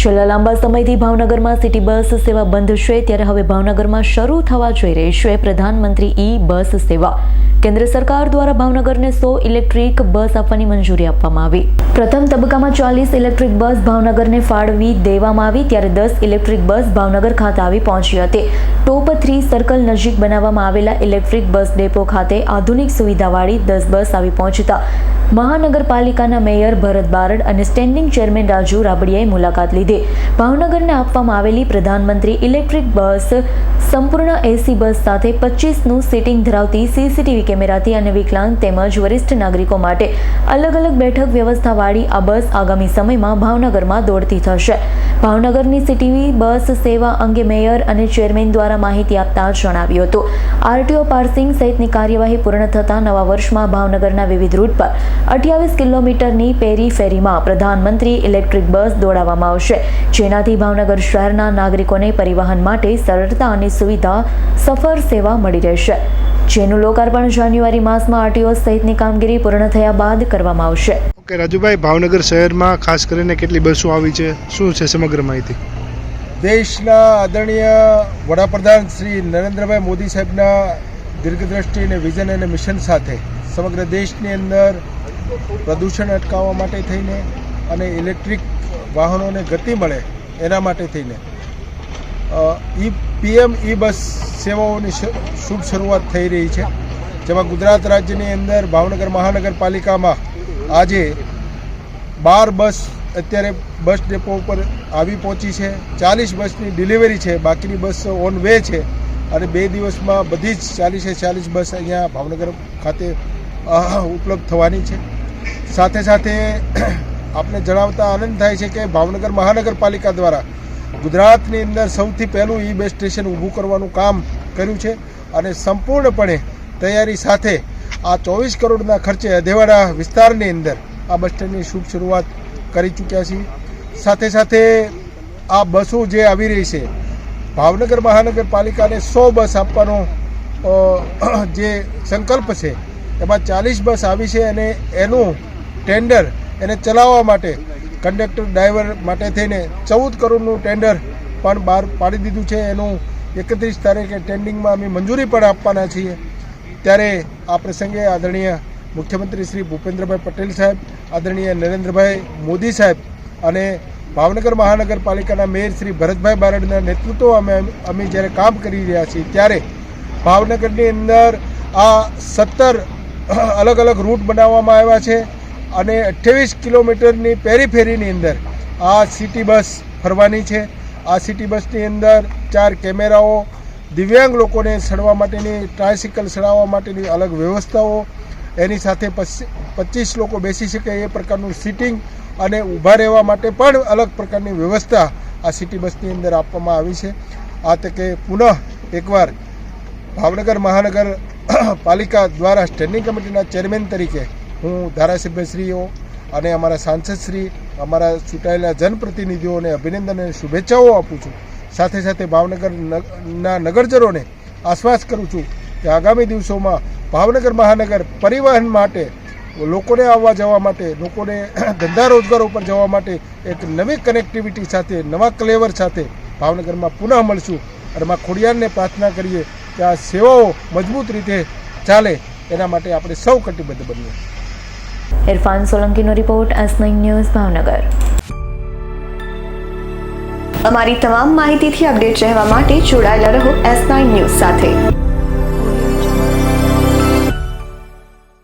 છેલ્લા લાંબા સમયથી ભાવનગરમાં સિટી બસ સેવા બંધ છે, ત્યારે હવે ભાવનગરમાં શરૂ થવા જઈ રહી છે પ્રધાનમંત્રી ઈ બસ સેવા। કેન્દ્ર સરકાર દ્વારા ભાવનગરને 100 ઇલેક્ટ્રિક બસ આપવાની મંજૂરી આપવામાં આવી। પ્રથમ તબક્કામાં 40 ઇલેક્ટ્રિક બસ ભાવનગરને ફાળવી દેવામાં આવી, ત્યારે 10 ઇલેક્ટ્રિક બસ ભાવનગર ખાતે આવી પહોંચી હતી। ટોપ 3 સર્કલ નજીક બનાવવામાં આવેલા ઇલેક્ટ્રિક બસ ડેપો ખાતે આધુનિક સુવિધાવાળી 10 બસ આવી પહોંચતા મહાનગરપાલિકાના મેયર ભરત બારડ અને સ્ટેન્ડિંગ ચેરમેન રાજુ રાબડિયાએ મુલાકાત લીધી। ભાવનગરને આપવામાં આવેલી પ્રધાનમંત્રી ઇલેક્ટ્રિક બસ સંપૂર્ણ એસી બસ સાથે 25નું સીટિંગ ધરાવતી સીસીટીવી કેમેરાથી અને વિકલાંગ તેમજ વરિષ્ઠ નાગરિકો માટે અલગ અલગ બેઠક વ્યવસ્થાવાળી આ બસ આગામી સમયમાં ભાવનગરમાં દોડતી થશે। ભાવનગરની સિટી બસ સેવા અંગે મેયર અને ચેરમેન દ્વારા માહિતી આપતા જણાવ્યું હતું, આરટીઓ પાર્સિંગ સહિતની કાર્યવાહી પૂર્ણ થતાં નવા વર્ષમાં ભાવનગરના વિવિધ રૂટ પર 28 કિલોમીટરની પેરીફેરીમાં પ્રધાનમંત્રી ઇલેક્ટ્રિક બસ દોડાવવામાં આવશે, જેનાથી ભાવનગર શહેરના નાગરિકોને પરિવહન માટે સરળતા અને સુવિધા સફર સેવા મળી રહેશે, જેનું લોકાર્પણ જાન્યુઆરી માસમાં આરટીઓ સહિતની કામગીરી પૂર્ણ થયા બાદ કરવામાં આવશે। ઓકે રાજુભાઈ, ભાવનગર શહેરમાં ખાસ કરીને કેટલી બસો આવી છે, શું છે સમગ્ર માહિતી? દેશના આદરણીય વડાપ્રધાન શ્રી નરેન્દ્રભાઈ મોદી સાહેબના દીર્ઘદ્રષ્ટિ અને વિઝન અને મિશન સાથે સમગ્ર દેશની અંદર પ્રદૂષણ અટકાવવા માટે થઈને અને ઇલેક્ટ્રિક વાહનોને ગતિ મળે એના માટે થઈને પીએમ ઈ બસ સેવાઓની શુભ શરૂઆત થઈ રહી છે, જેમાં ગુજરાત રાજ્યની અંદર ભાવનગર મહાનગરપાલિકામાં આજે 12 બસ અત્યારે બસ ડેપો ઉપર આવી પહોંચી છે। 40 બસની ડિલિવરી છે, બાકીની બસ ઓન વે છે અને 2 દિવસમાં બધી જ 40 બસ અહીંયા ભાવનગર ખાતે ઉપલબ્ધ થવાની છે। સાથે સાથે આપને જણાવતા આનંદ થાય છે કે ભાવનગર મહાનગરપાલિકા દ્વારા ગુજરાતની અંદર સૌથી પહેલું ઈ બસ સ્ટેશન ઊભું કરવાનું કામ કર્યું છે અને સંપૂર્ણપણે તૈયારી સાથે આ 24 કરોડના ખર્ચે અધેવાડા વિસ્તારની અંદર આ બસ સ્ટેન્ડની શુભ શરૂઆત કરી ચૂક્યા છીએ। સાથે સાથે આ બસો જે આવી રહી છે, ભાવનગર મહાનગરપાલિકાને 100 બસ આપવાનો જે સંકલ્પ છે, એમાં 40 બસ આવી છે અને એનું ટેન્ડર એને ચલાવવા માટે કંડક્ટર ડ્રાઈવર માટે થઈને 14 કરોડનું ટેન્ડર પણ બહાર પાડી દીધું છે। એનું 31 તારીખે ટેન્ડિંગમાં અમે મંજૂરી પણ આપવાના છીએ। ત્યારે આ પ્રસંગે આદરણીય મુખ્યમંત્રી શ્રી ભૂપેન્દ્રભાઈ પટેલ સાહેબ, આદરણીય નરેન્દ્રભાઈ મોદી સાહેબ અને ભાવનગર મહાનગરપાલિકાના મેયર શ્રી ભરતભાઈ બારડના નેતૃત્વ અમે જ્યારે કામ કરી રહ્યા છીએ, ત્યારે ભાવનગરની અંદર આ 17 અલગ અલગ રૂટ બનાવવામાં આવ્યા છે અને 28 કિલોમીટરની પેરીફેરીની અંદર આ સિટી બસ ફરવાની છે। આ સિટી બસની અંદર 4 કેમેરાઓ, દિવ્યાંગ લોકોને ચડવા માટેની ટ્રાયસિકલ ચડાવવા માટેની અલગ વ્યવસ્થાઓ, એની સાથે 25 લોકો બેસી શકે એ પ્રકારનું સીટિંગ અને ઊભા રહેવા માટે પણ અલગ પ્રકારની વ્યવસ્થા આ સિટી બસની અંદર આપવામાં આવી છે। આ તકે પુનઃ એકવાર ભાવનગર મહાનગર પાલિકા દ્વારા સ્ટેન્ડિંગ કમિટીના ચેરમેન તરીકે હું ધારાસભ્યશ્રીઓ અને અમારા સાંસદશ્રી, અમારા ચૂંટાયેલા જનપ્રતિનિધિઓને અભિનંદન અને શુભેચ્છાઓ આપું છું। સાથે સાથે ભાવનગરના નગરજનોને આશ્વાસ કરું છું કે આગામી દિવસોમાં ભાવનગર મહાનગર પરિવહન માટે, લોકોને આવવા જવા માટે, લોકોને ધંધા રોજગાર ઉપર જવા માટે એક નવી કનેક્ટિવિટી સાથે, નવા ક્લેવર સાથે ભાવનગરમાં પુનઃ મળશું અને માં ખોડિયારને પ્રાર્થના કરીએ કે આ સેવાઓ મજબૂત રીતે ચાલે, એના માટે આપણે સૌ કટિબદ્ધ બનીએ। ઇરફાન સોલંકીનો રિપોર્ટ, S9 ન્યૂઝ, ભાવનગર। અમારી તમામ માહિતીથી અપડેટ રહેવા માટે જોડાયેલા રહો S9 ન્યૂઝ સાથે।